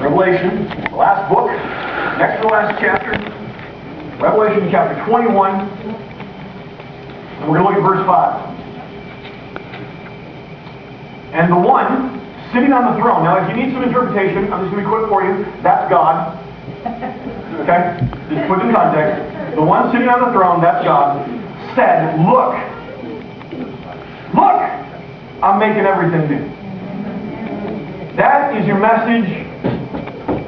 Revelation, the last book, next to the last chapter, Revelation chapter 21, and we're going to look at verse 5. And the one sitting on the throne. Now, if you need some interpretation, I'm just going to be quick for you. That's God. Okay? Just put it in context. The one sitting on the throne, that's God, said, look, I'm making everything new. That is your message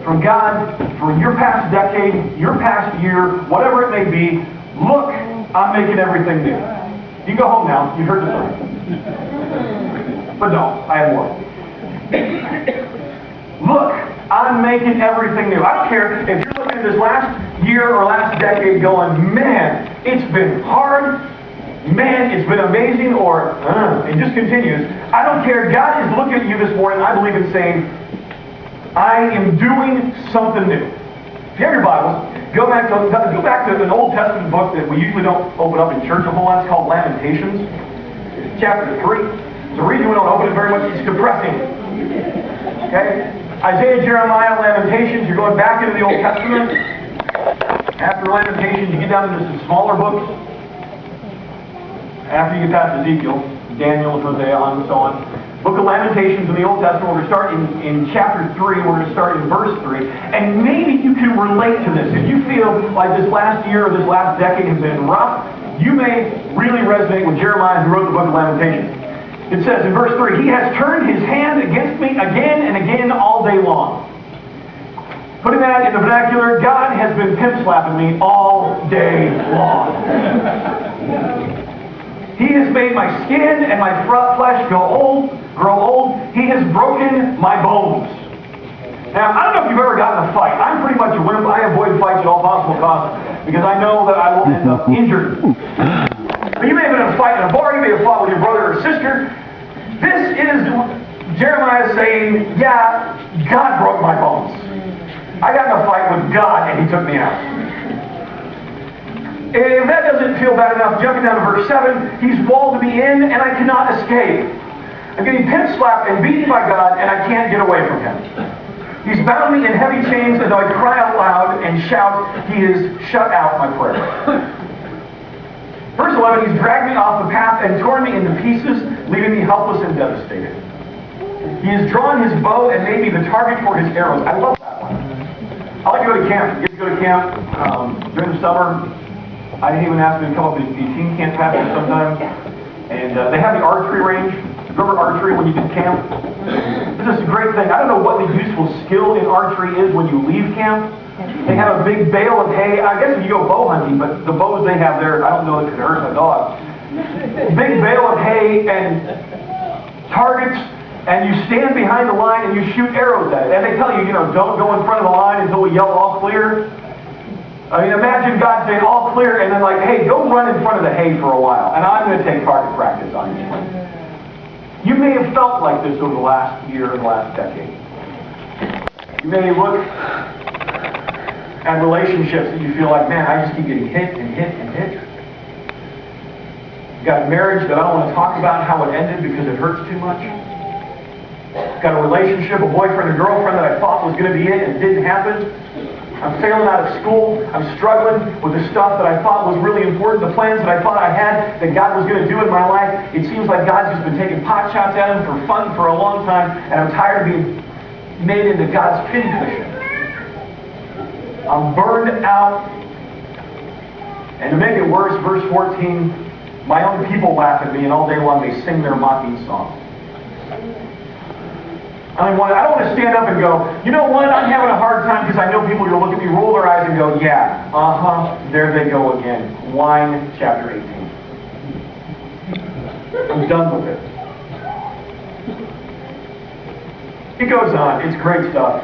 from God for your past decade, your past year, whatever it may be. Look, I'm making everything new. You can go home now. You've heard the sermon. But no, I have more. Look, I'm making everything new. I don't care if you're looking at this last year or last decade going, man, it's been hard. Man, it's been amazing, or it just continues. I don't care. God is looking at you this morning, I believe, and saying, I am doing something new. If you have your Bibles, go back to an Old Testament book that we usually don't open up in church a whole lot. It's called Lamentations, chapter 3. The reason we don't open it very much is depressing. Okay? Isaiah, Jeremiah, Lamentations, you're going back into the Old Testament. After Lamentations, you get down into some smaller books. After you get past Ezekiel, Daniel, Hosea, on and so on. Book of Lamentations in the Old Testament, we're going to start in chapter 3, we're going to start in verse 3. And maybe you can relate to this. If you feel like this last year or this last decade has been rough, you may really resonate with Jeremiah, who wrote the book of Lamentations. It says in verse 3, He has turned His hand against me again and again all day long. Putting that in the vernacular, God has been pimp-slapping me all day long. He has made my skin and my flesh grow old. He has broken my bones. Now, I don't know if you've ever gotten in a fight. I'm pretty much a wimp. I avoid fights at all possible costs because I know that I will end up injured. But you may have been in a fight in a bar. You may have fought with your brother or sister. This is Jeremiah saying, yeah, God broke my bones. I got in a fight with God and He took me out. If that doesn't feel bad enough, jumping down to verse 7, He's walled me in and I cannot escape. I'm getting pimp-slapped and beaten by God and I can't get away from Him. He's bound me in heavy chains and though I cry out loud and shout, He has shut out my prayer. Verse 11, He's dragged me off the path and torn me into pieces, leaving me helpless and devastated. He has drawn His bow and made me the target for His arrows. I love that one. I like to go to camp. You get to go to camp during the summer. I didn't even ask them to come up with the teen camp pastor sometimes. And they have the archery range. Remember archery when you did camp? This is a great thing. I don't know what the useful skill in archery is when you leave camp. They have a big bale of hay. I guess if you go bow hunting, but the bows they have there, I don't know if it could hurt a dog. Big bale of hay and targets, and you stand behind the line and you shoot arrows at it. And they tell you, don't go in front of the line until we yell all clear. I mean, imagine God saying all clear and then like, hey, go run in front of the hay for a while and I'm going to take target practice on you. You may have felt like this over the last year and the last decade. You may look at relationships that you feel like, man, I just keep getting hit and hit and hit. You've got a marriage that I don't want to talk about how it ended because it hurts too much. Got a relationship, a boyfriend, a girlfriend that I thought was going to be it and it didn't happen. I'm failing out of school. I'm struggling with the stuff that I thought was really important, the plans that I thought I had that God was going to do in my life. It seems like God's just been taking pot shots at Him for fun for a long time, and I'm tired of being made into God's pincushion. I'm burned out. And to make it worse, verse 14, my own people laugh at me, and all day long they sing their mocking song. I don't want to stand up and go, you know what, I'm having a hard time because I know people are going to look at me, roll their eyes and go, yeah, there they go again. Whine, chapter 18. I'm done with it. It goes on. It's great stuff.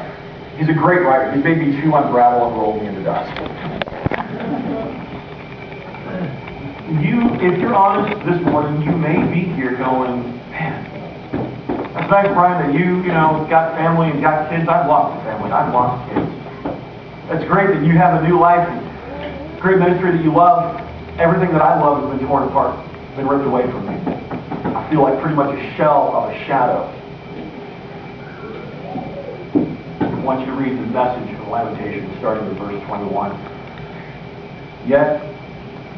He's a great writer. He's made me chew on gravel and roll me into dust. If you're honest this morning, you may be here going, man, that's nice, Brian, that you got family and got kids. I've lost a family. I've lost kids. That's great that you have a new life and great ministry that you love. Everything that I love has been torn apart, been ripped away from me. I feel like pretty much a shell of a shadow. want you to read the message of Lamentations, starting with verse 21. Yet,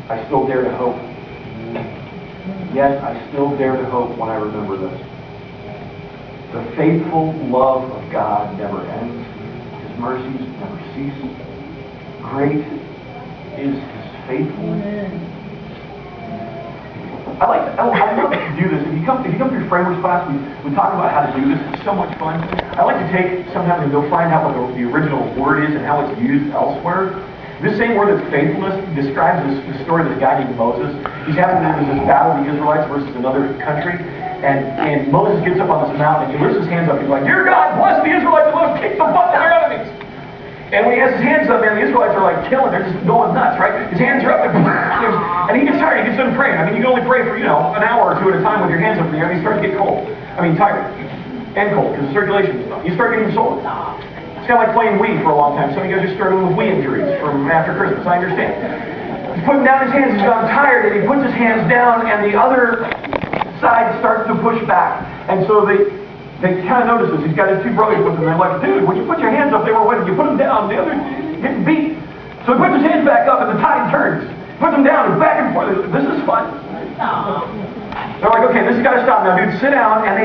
I still dare to hope. Yet, I still dare to hope when I remember this. The faithful love of God never ends. His mercies never cease. Great is His faithfulness. I love to do this. If you come through Framers class, we talk about how to do this. It's so much fun. I like to take sometimes and go find out what the original word is and how it's used elsewhere. This same word that's faithfulness describes the story of this guy named Moses. He's having this battle of the Israelites versus another country. And Moses gets up on this mountain and he lifts his hands up. He's like, "Dear God, bless the Israelites and let them kick the butt of their enemies." And when he has his hands up, man, the Israelites are like killing. They're just going nuts, right? His hands are up, and he gets tired. He gets done praying. I mean, you can only pray for, an hour or two at a time with your hands up in the air, and you start to get cold. Tired and cold because the circulation is up. You start getting sore. It's kind of like playing Wii for a long time. Some of you guys are struggling with Wii injuries from after Christmas. I understand. He's putting down his hands. He's gotten tired, and he puts his hands down, and the other side starts to push back. And so they kind of notice this. He's got his two brothers with him. They're like, "Dude, when you put your hands up, they were waiting. You put them down. The other getting beat." So he puts his hands back up, and the tide turns. Puts them down and back and forth. This is fun. They're like, "Okay, this has got to stop now, dude. Sit down." And